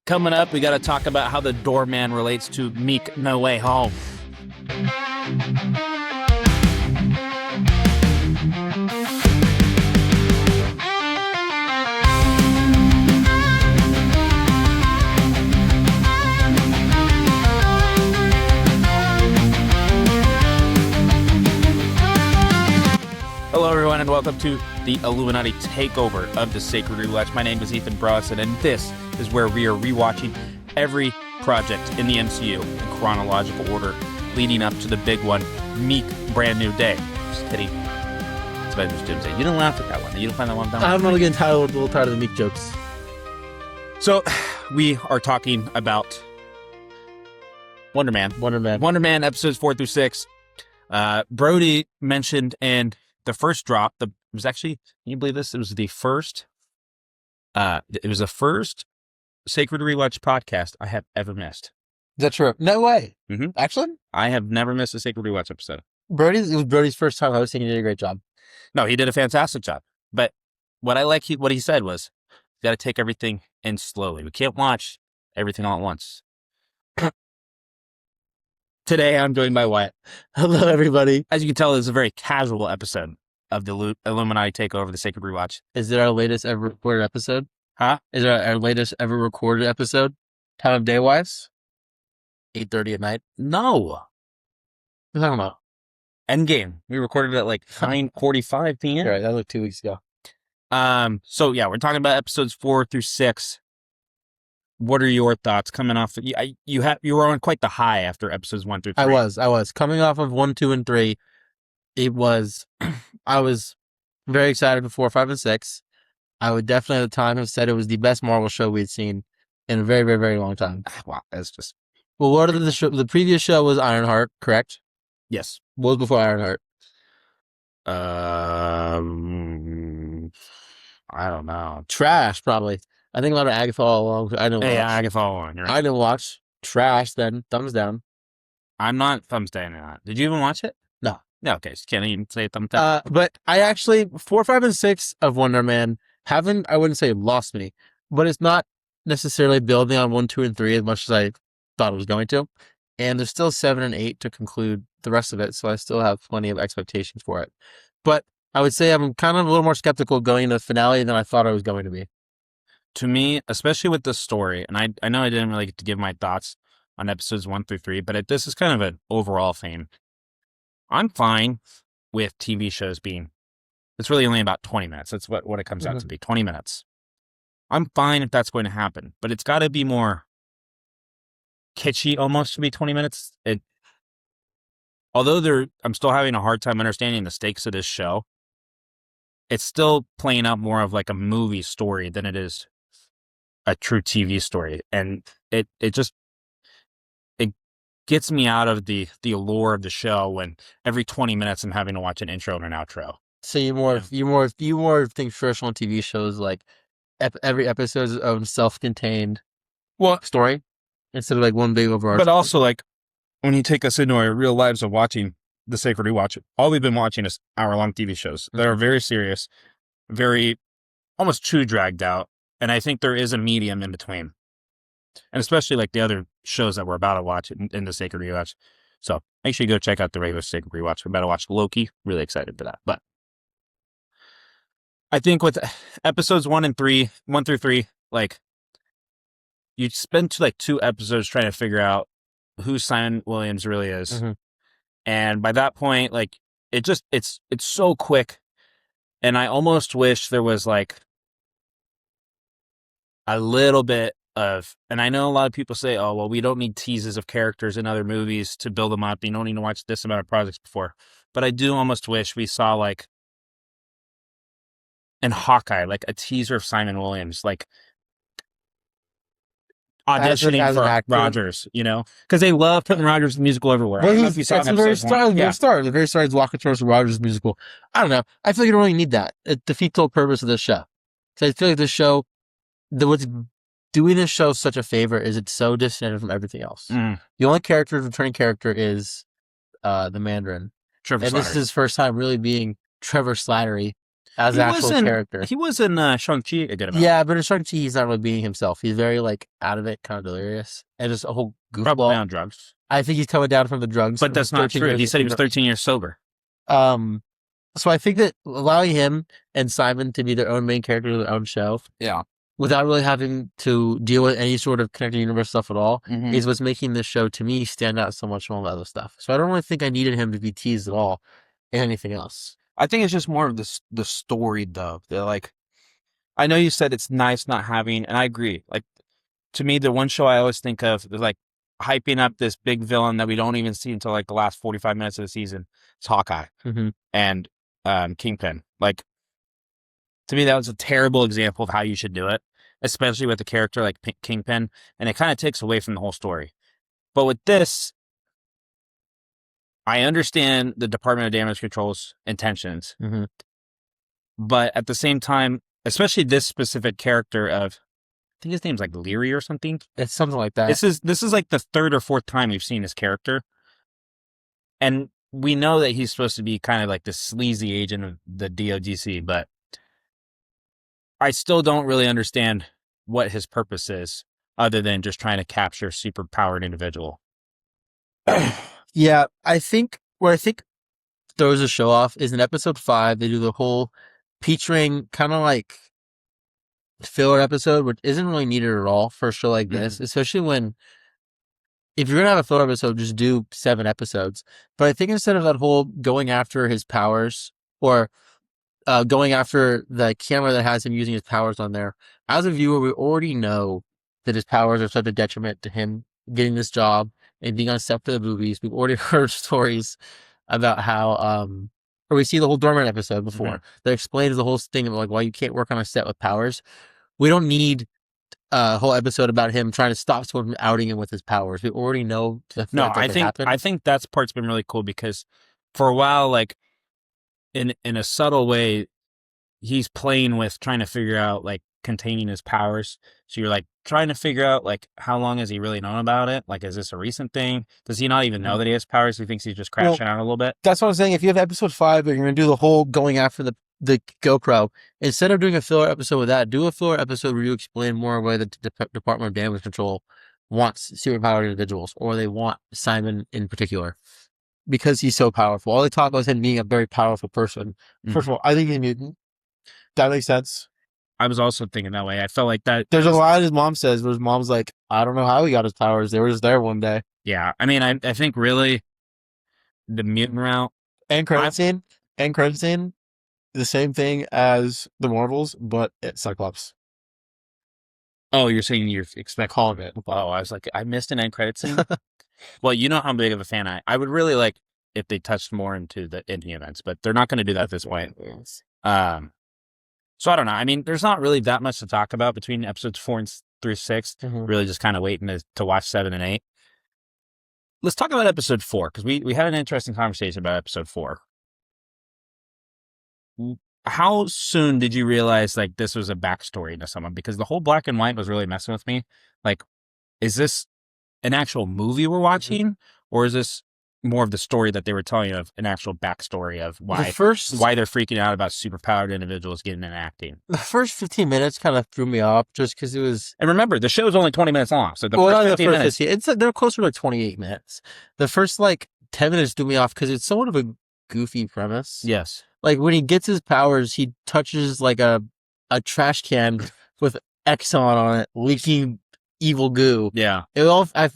Coming up, we got to talk about how the Doorman relates to Meek No Way Home. Hello, everyone, and welcome to the Illuminati Takeover of the Sacred Rewatch. My name is Ethan Brawson, and this is where we are rewatching every project in the MCU in chronological order, leading up to the big one, Meek Brand New Day. Just kidding. It's Avengers Doomsday. You didn't laugh at that one. You didn't find that one dumb? I'm really getting tired, a little tired of the Meek jokes. So, we are talking about WonderMan. WonderMan episodes 4 through 6. Brody mentioned in the first drop, it was actually, can you believe this? It was the first Sacred Rewatch podcast I have ever missed. Is that true? No way. Mm-hmm. Actually? I have never missed a Sacred Rewatch episode. It was Brody's first time hosting. He did a great job. No, he did a fantastic job. But what I like, what he said was, you got to take everything in slowly. We can't watch everything all at once. Today, I'm joined by Wyatt. Hello, everybody. As you can tell, it's a very casual episode of the Illuminati Takeover, the Sacred Rewatch. Is it our latest ever recorded episode? Huh? Is it our latest ever recorded episode? Time of day-wise? 8:30 at night? No. What are you talking about? Endgame. We recorded it at like 9:45 p.m. Right, that was like 2 weeks ago. So yeah, we're talking about episodes 4 through 6. What are your thoughts coming off? You were on quite the high after episodes 1 through 3. I was coming off of 1, 2, and 3. I was very excited for 4, 5, and 6. I would definitely at the time have said it was the best Marvel show we'd seen in a very, very, very long time. Wow, that's just... Well, what are the show? The previous show was Ironheart, correct? Yes. What was before Ironheart? I don't know. Trash, probably. I think a lot of Agatha all along. I didn't watch. Yeah, Agatha all along. You're right. I didn't watch. Trash, then. Thumbs down. I'm not thumbs down on that. Did you even watch it? No. No, okay. So can't even say thumbs down. But I actually, 4, 5, and 6 of WonderMan I wouldn't say lost me, but it's not necessarily building on 1, 2, and 3 as much as I thought it was going to. And there's still 7 and 8 to conclude the rest of it, so I still have plenty of expectations for it. But I would say I'm kind of a little more skeptical going into the finale than I thought I was going to be. To me, especially with this story, and I know I didn't really get to give my thoughts on episodes 1 through 3, but this is kind of an overall theme. I'm fine with TV shows being, it's really only about 20 minutes. That's what it comes out to be, 20 minutes. I'm fine if that's going to happen, but it's got to be more kitschy almost to be 20 minutes. Although I'm still having a hard time understanding the stakes of this show, it's still playing out more of like a movie story than it is a true TV story. And it gets me out of the allure of the show when every 20 minutes I'm having to watch an intro and an outro. So you more think traditional TV shows like every episode is own self-contained story instead of like one big overarching. But also like when you take us into our real lives of watching the Sacred Rewatch, all we've been watching is hour-long TV shows that are very serious, very almost too dragged out, and I think there is a medium in between. And especially like the other shows that we're about to watch in the Sacred Rewatch. So make sure you go check out the regular Sacred Rewatch. We're about to watch Loki. Really excited for that. But I think with episodes 1 through 3, like you spend like 2 episodes trying to figure out who Simon Williams really is. Mm-hmm. And by that point, like it's so quick. And I almost wish there was like a little bit of, and I know a lot of people say, oh, well, we don't need teases of characters in other movies to build them up. You don't need to watch this amount of projects before. But I do almost wish we saw like in Hawkeye, like a teaser of Simon Williams, like auditioning for Rogers, you know, because they love putting Rogers' musical everywhere. Well, that's the very start. The very start is walking towards the Rogers musical. I don't know. I feel like you don't really need that. It defeats the whole purpose of this show. So I feel like this show, what's doing this show such a favor is it's so disconnected from everything else. The only returning character is the Mandarin. Trevor and Slattery. This is his first time really being Trevor Slattery as He an actual wasn't. character. He was in Shang-Chi a good amount. Yeah, but in Shang-Chi, he's not really being himself. He's very like out of it, kind of delirious, and just a whole Probably goofball. on drugs. I think he's coming down from the drugs. But From that's not 13 true. years He of said he was freedom. 13 years sober. So I think that allowing him and Simon to be their own main character of their own show, Yeah. without really having to deal with any sort of connected universe stuff at all, Mhm. is what's making this show to me stand out so much from all the other stuff. So I don't really think I needed him to be teased at all in anything else. I think it's just more of the story, though. They're like, I know you said it's nice not having, and I agree. Like, to me, the one show I always think of is like hyping up this big villain that we don't even see until like the last 45 minutes of the season. It's Hawkeye and Kingpin. Like, to me, that was a terrible example of how you should do it, especially with a character like Kingpin, and it kind of takes away from the whole story. But with this, I understand the Department of Damage Control's intentions, but at the same time, especially this specific character of, I think his name's like Leary or something. It's something like that. This is like the third or fourth time we've seen this character, and we know that he's supposed to be kind of like the sleazy agent of the DOGC, but I still don't really understand what his purpose is, other than just trying to capture a super powered individual. Yeah, I think where I think throws the show off is in episode 5. They do the whole Peach Ring kind of like filler episode, which isn't really needed at all for a show like this, especially when if you're gonna have a filler episode, just do 7 episodes. But I think instead of that whole going after his powers or going after the camera that has him using his powers on there, as a viewer, we already know that his powers are such a detriment to him getting this job and being on set for the movies. We've already heard stories about how, or we see the whole Doorman episode before that explains the whole thing of like why you can't work on a set with powers. We don't need a whole episode about him trying to stop someone from outing him with his powers. We already know that I think that's part's been really cool because for a while, like in a subtle way, he's playing with trying to figure out like containing his powers. So you're like trying to figure out like how long has he really known about it? Like, is this a recent thing? Does he not even know that he has powers? He thinks he's just crashing out a little bit. That's what I'm saying. If you have episode 5, but you're going to do the whole going after the GoPro, instead of doing a filler episode with that, do a filler episode where you explain more why the Department of Damage Control wants superpowered individuals, or they want Simon in particular, because he's so powerful. All they talk about is him being a very powerful person. First of all, I think he's a mutant. That makes sense. I was also thinking that way. I felt like that. There's a line his mom says where his mom's like, I don't know how he got his powers. They were just there one day. Yeah. I mean, I think really the mutant route. And credit scene, the same thing as the Marvels, but it's Cyclops. Oh, you're saying you expect calling it. Oh, I was like, I missed an end credit scene. Well, you know how big of a fan I would really like if they touched more into the indie events, but they're not going to do that at this point. So I don't know. I mean, there's not really that much to talk about between episodes 4 through 6. Really just kind of waiting to watch 7 and 8. Let's talk about episode 4, because we had an interesting conversation about episode 4. How soon did you realize like this was a backstory to someone? Because the whole black and white was really messing with me. Like, is this an actual movie we're watching, or is this more of the story that they were telling of an actual backstory of why they're freaking out about superpowered individuals getting in acting? The first 15 minutes kind of threw me off just because it was. And remember, the show's only 20 minutes long, so the first 15 minutes. 15, they're closer to like 28 minutes. The first like 10 minutes threw me off because it's somewhat of a goofy premise. Yes. Like when he gets his powers, he touches like a trash can with Exxon on it, leaking evil goo. Yeah. I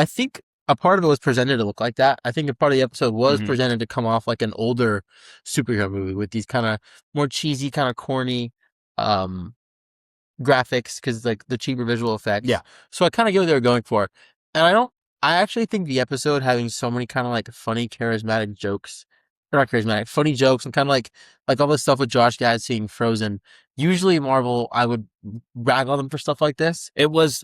think a part of it was presented to look like that. I think a part of the episode was presented to come off like an older superhero movie with these kind of more cheesy, kind of corny graphics because like the cheaper visual effects. Yeah. So I kind of get what they were going for. And I actually think the episode having so many kind of like funny, charismatic jokes, or not charismatic, funny jokes, and kind of like all this stuff with Josh Gad seeing Frozen. Usually Marvel, I would rag on them for stuff like this. It was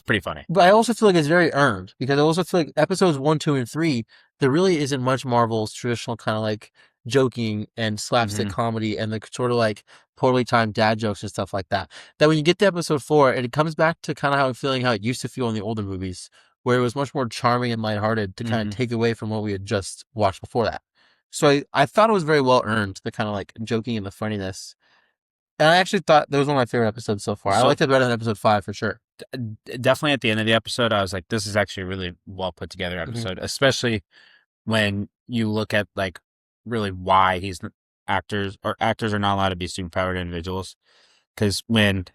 pretty funny. But I also feel like it's very earned because I also feel like episodes 1, 2, and 3, there really isn't much Marvel's traditional kind of like joking and slapstick comedy and the sort of like poorly timed dad jokes and stuff like that. That when you get to episode 4, it comes back to kind of how I'm feeling how it used to feel in the older movies, where it was much more charming and lighthearted to kind of take away from what we had just watched before that. So I thought it was very well earned, the kind of like joking and the funniness. And I actually thought that was one of my favorite episodes so far. I So liked it better than episode 5 for sure. definitely at the end of the episode, I was like, this is actually a really well put together episode, especially when you look at like really why actors are not allowed to be superpowered individuals. Because when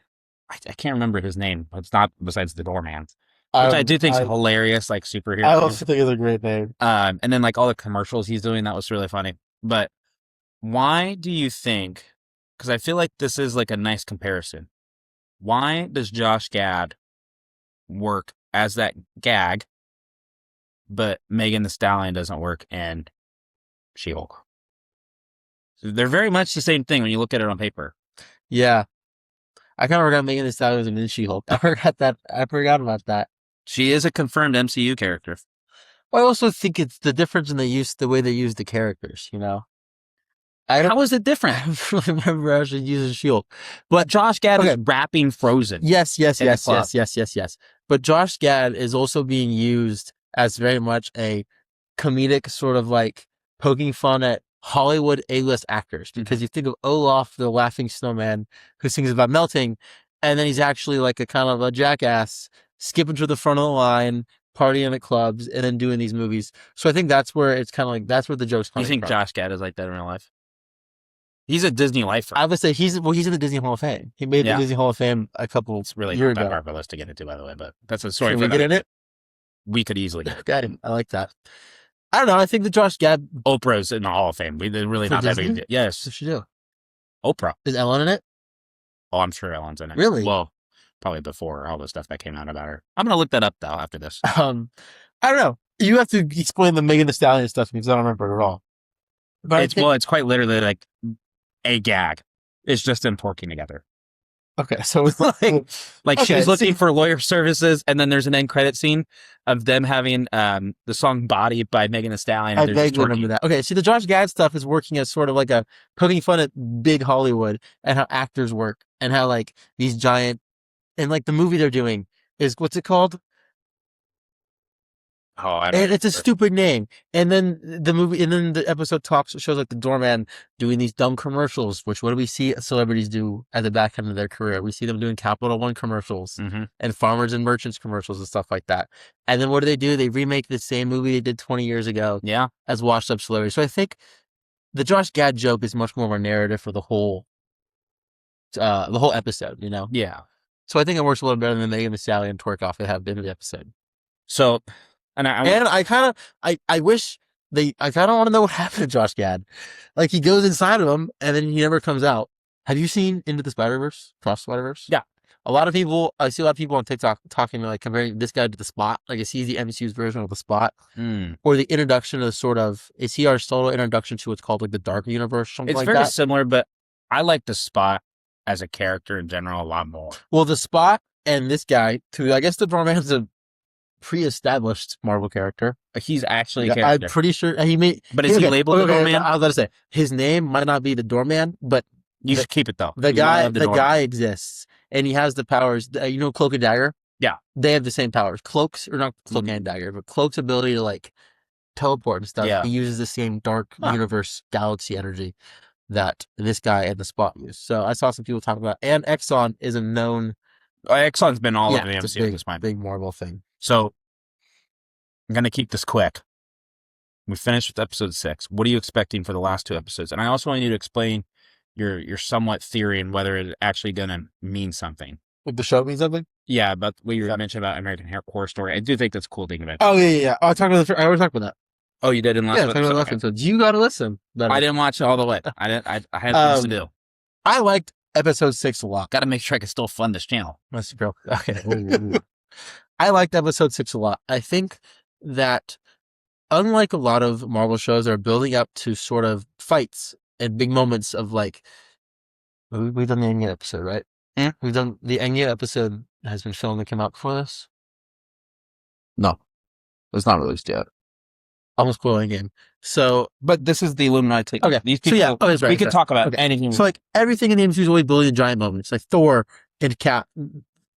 I can't remember his name, but it's not besides the Doorman, which I do think is hilarious, like superhero. I also think it's a great name. And then like all the commercials he's doing, that was really funny. But why do you think? Because I feel like this is like a nice comparison. Why does Josh Gad work as that gag, but Megan Thee Stallion doesn't work in She-Hulk? They're very much the same thing when you look at it on paper. Yeah. I kind of forgot Megan Thee Stallion was in She-Hulk. I forgot about that. She is a confirmed MCU character. Well, I also think it's the difference in the way they use the characters, you know? How is it different? I don't really remember actually using Shield, but Josh Gad is rapping Frozen. Yes. But Josh Gad is also being used as very much a comedic sort of like poking fun at Hollywood A-list actors, because you think of Olaf, the laughing snowman who sings about melting, and then he's actually like a kind of a jackass skipping to the front of the line, partying at clubs, and then doing these movies. So I think that's where it's kind of like, that's where the joke's coming from. You think Josh Gad is like that in real life? He's a Disney lifer. I would say he's in the Disney Hall of Fame. He made the Disney Hall of Fame a couple It's really years not ago. that hard of a list to get into, by the way, but that's a story. Can we get in it? We could easily get Got him. I like that. I don't know. I think that Josh Gad. Oprah's in the Hall of Fame. They're really For not that big. Disney? Yes. What should she do? Oprah. Is Ellen in it? Oh, I'm sure Ellen's in it. Really? Well, probably before all the stuff that came out about her. I'm going to look that up, though, after this. I don't know. You have to explain the Megan Thee Stallion stuff to me because I don't remember it at all. But it's quite literally like a gag. It's just them working together. Okay, so it's like she's looking for lawyer services, and then there's an end credit scene of them having the song "Body" by Megan Thee Stallion. I vaguely remember that. Okay, see, the Josh Gad stuff is working as sort of like a poking fun at big Hollywood and how actors work and how like these giant, and like the movie they're doing is, what's it called? Oh, I don't know. It's a stupid name. And then the episode shows like the Doorman doing these dumb commercials, which what do we see celebrities do at the back end of their career? We see them doing Capital One commercials and Farmers and Merchants commercials and stuff like that. And then what do? They remake the same movie they did 20 years ago as washed up celebrities. So I think the Josh Gad joke is much more of a narrative for the whole episode, you know? Yeah. So I think it works a little better than Megan Thee Stallion twerk off they have in the episode. So, I kind of want to know what happened to Josh Gad. Like, he goes inside of him and then he never comes out. Have you seen Into the Spider-Verse? Cross the Spider-Verse? Yeah. I see a lot of people on TikTok talking like comparing this guy to the Spot. Like, is he the MCU's version of the Spot? Or the introduction of is he our solo introduction to what's called like the Dark Universe? Something like that? It's very similar, but I like the Spot as a character in general a lot more. Well, the Spot and this guy, too, I guess the Doorman's a pre-established Marvel character. He's actually a character. I'm pretty sure he made. But is he labeled the Doorman? I was about to say his name might not be the Doorman, but you should keep it though. The guy exists, and he has the powers. You know, Cloak and Dagger. Yeah, they have the same powers. Cloak's or not Cloak and Dagger, but Cloak's ability to like teleport and stuff. Yeah. He uses the same dark universe galaxy energy that this guy and the Spot use. So I saw some people talking about, and Exxon is a known. Exxon's been all over the MCU at this point. Big Marvel thing. So I'm going to keep this quick. We finished with episode 6. What are you expecting for the last 2 episodes? And I also want you to explain your somewhat theory and whether it's actually going to mean something. Would the show mean something? Yeah, but what you mentioned about American Horror Story, I do think that's a cool thing about it. Oh, yeah. I already talked about that. Oh, you did in last episode? Yeah, last episode. You got to listen. I didn't watch it all the way. I had things to do. I liked episode 6 a lot. Got to make sure I can still fund this channel. Must be broke. Okay. I liked episode 6 a lot. I think that unlike a lot of Marvel shows that are building up to sort of fights and big moments of like, we've done the Enya episode, right? Yeah. We've done the Enya episode has been filmed and came out before this. No, it's not released yet. Almost spoiling game. So, but this is the Illuminati Takeover. Okay, these people, we can talk about anything. So, like everything in the MCU is always building giant moments, like Thor and Cap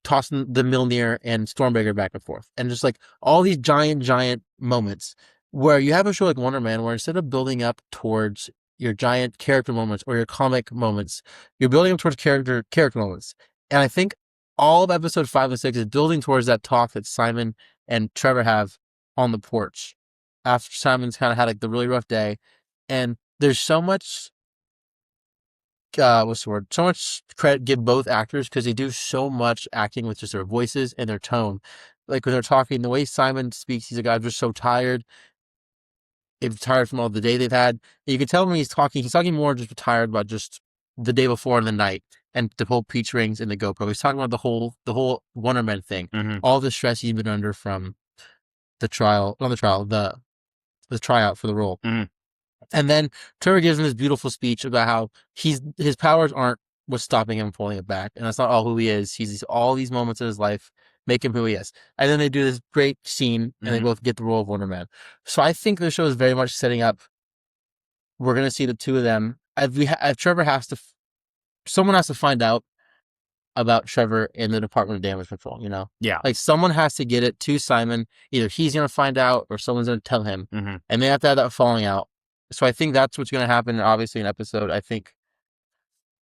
tossing the Mjolnir and Stormbreaker back and forth, and just like all these giant moments. where you have a show like WonderMan where instead of building up towards your giant character moments or your comic moments, you're building up towards character moments. And I think all of episode 5 and 6 is building towards that talk that Simon and Trevor have on the porch after Simon's kind of had like the really rough day. And there's so much what's the word? So much credit give both actors because they do so much acting with just their voices and their tone. Like when they're talking, the way Simon speaks, he's like, I'm just so tired. He's tired from all the day they've had. And you can tell when he's talking more just tired about just the day before and the night and the whole peach rings and the GoPro. He's talking about the whole WonderMan thing, all the stress he's been under from the tryout for the role. And then Trevor gives him this beautiful speech about how his powers aren't what's stopping him pulling it back. And that's not all who he is. He's all these moments in his life make him who he is. And then they do this great scene and they both get the role of WonderMan. So I think the show is very much setting up. We're going to see the two of them. Trevor someone has to find out about Trevor in the Department of Damage Control, you know? Yeah. Like someone has to get it to Simon. Either he's going to find out or someone's going to tell him. And they have to have that falling out. So I think that's what's going to happen, obviously, in episode, I think,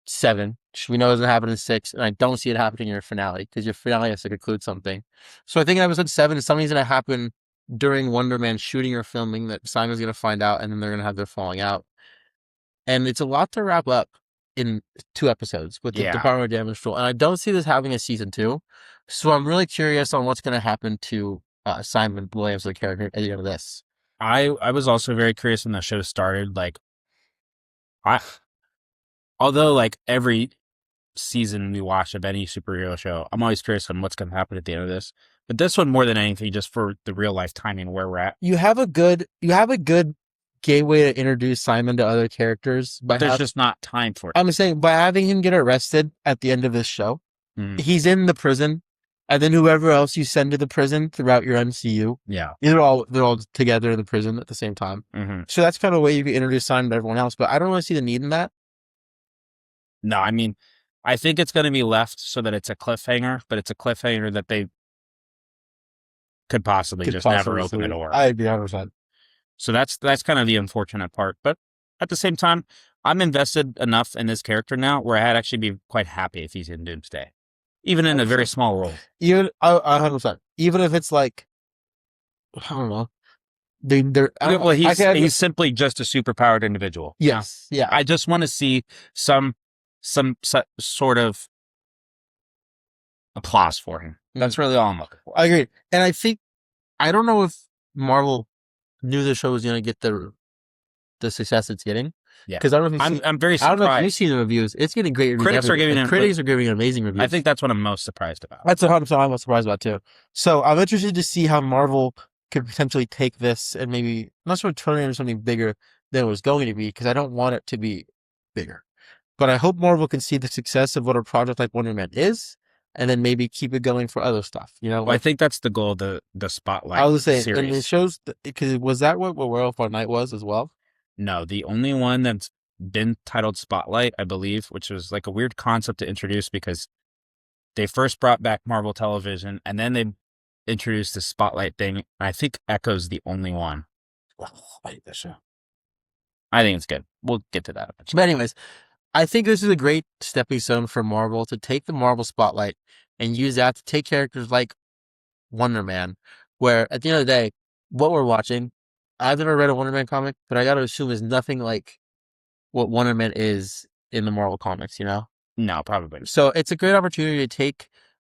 7. We know it's going to happen in 6, and I don't see it happening in your finale, because your finale has to conclude something. So I think in episode 7, something's going to happen during WonderMan shooting or filming that Simon's going to find out, and then they're going to have their falling out. And it's a lot to wrap up in 2 episodes with the Department of Damage Control, and I don't see this having a season 2. So I'm really curious on what's going to happen to Simon Williams, the character, at the end of this. I was also very curious when the show started. Like, although like every season we watch of any superhero show, I'm always curious on what's going to happen at the end of this. But this one, more than anything, just for the real life timing where we're at. You have a good gateway to introduce Simon to other characters. But there's just not time for it. I'm saying by having him get arrested at the end of this show, he's in the prison. And then whoever else you send to the prison throughout your MCU, they're all together in the prison at the same time. So that's kind of a way you can introduce Simon to everyone else. But I don't really see the need in that. No, I mean, I think it's going to be left so that it's a cliffhanger, but it's a cliffhanger that they could possibly never open the door. I'd be 100%. So that's kind of the unfortunate part. But at the same time, I'm invested enough in this character now where I'd actually be quite happy if he's in Doomsday. Even in a very small role. Even 100%. Even if it's like, I don't know. Well, he's simply just a superpowered individual. Yes. Yeah. I just want to see some sort of applause for him. That's really all I'm looking for. I agree. And I don't know if Marvel knew the show was going to get the success it's getting. Yeah, because I don't know if I'm very surprised. I don't know if you've seen the reviews. It's getting great reviews. Critics are giving amazing reviews. I think that's what I'm most surprised about. That's 100% I'm most surprised about too. So I'm interested to see how Marvel could potentially take this and maybe not sort of turn it into something bigger than it was going to be, because I don't want it to be bigger. But I hope Marvel can see the success of what a project like WonderMan is, and then maybe keep it going for other stuff. You know, well, I think that's the goal of the Spotlight. I was saying, series. And it shows because was that what Werewolf by Night was as well? No, the only one that's been titled Spotlight, I believe, which was like a weird concept to introduce because they first brought back Marvel Television and then they introduced the Spotlight thing. I think Echo's the only one. I hate that show. I think it's good. We'll get to that eventually. But anyways, I think this is a great stepping stone for Marvel to take the Marvel Spotlight and use that to take characters like WonderMan, where at the end of the day, what we're watching, I've never read a WonderMan comic, but I got to assume is nothing like what WonderMan is in the Marvel comics, you know? No, probably. So it's a great opportunity to take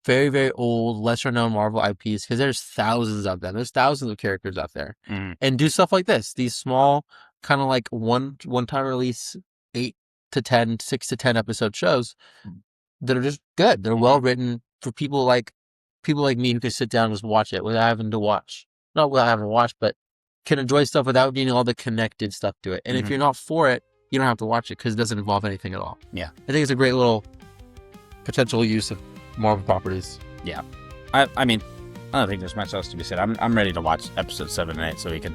very, very old, lesser known Marvel IPs, because there's thousands of them. There's thousands of characters out there. And do stuff like this. These small, kind of like one-time release, 6 to 10 episode shows that are just good. They're well written for people like me who can sit down and just watch it without having to watch. Not without having to watch, but can enjoy stuff without needing all the connected stuff to it. And if you're not for it, you don't have to watch it because it doesn't involve anything at all. Yeah. I think it's a great little potential use of Marvel properties. Yeah. I mean, I don't think there's much else to be said. I'm ready to watch episode 7 and 8 so we can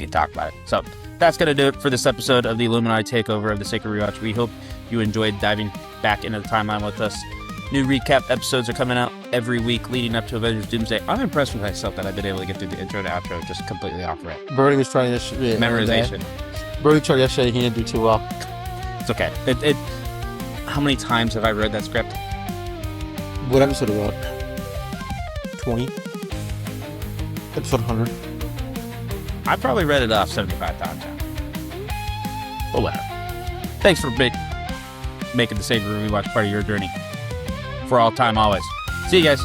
talk about it. So that's going to do it for this episode of the Illuminati Takeover of the Sacred Rewatch. We hope you enjoyed diving back into the timeline with us. New recap episodes are coming out every week leading up to Avengers Doomsday. I'm impressed with myself that I've been able to get through the intro to outro just completely off rip. Brody was trying this Memorization. Brody tried yesterday. He didn't do too well. It's okay. How many times have I read that script? What episode about? 20? Episode 100? I probably read it off 75 times now. Well, whatever. Thanks for making the Save Review Watch part of your journey. For all time, always. See you guys.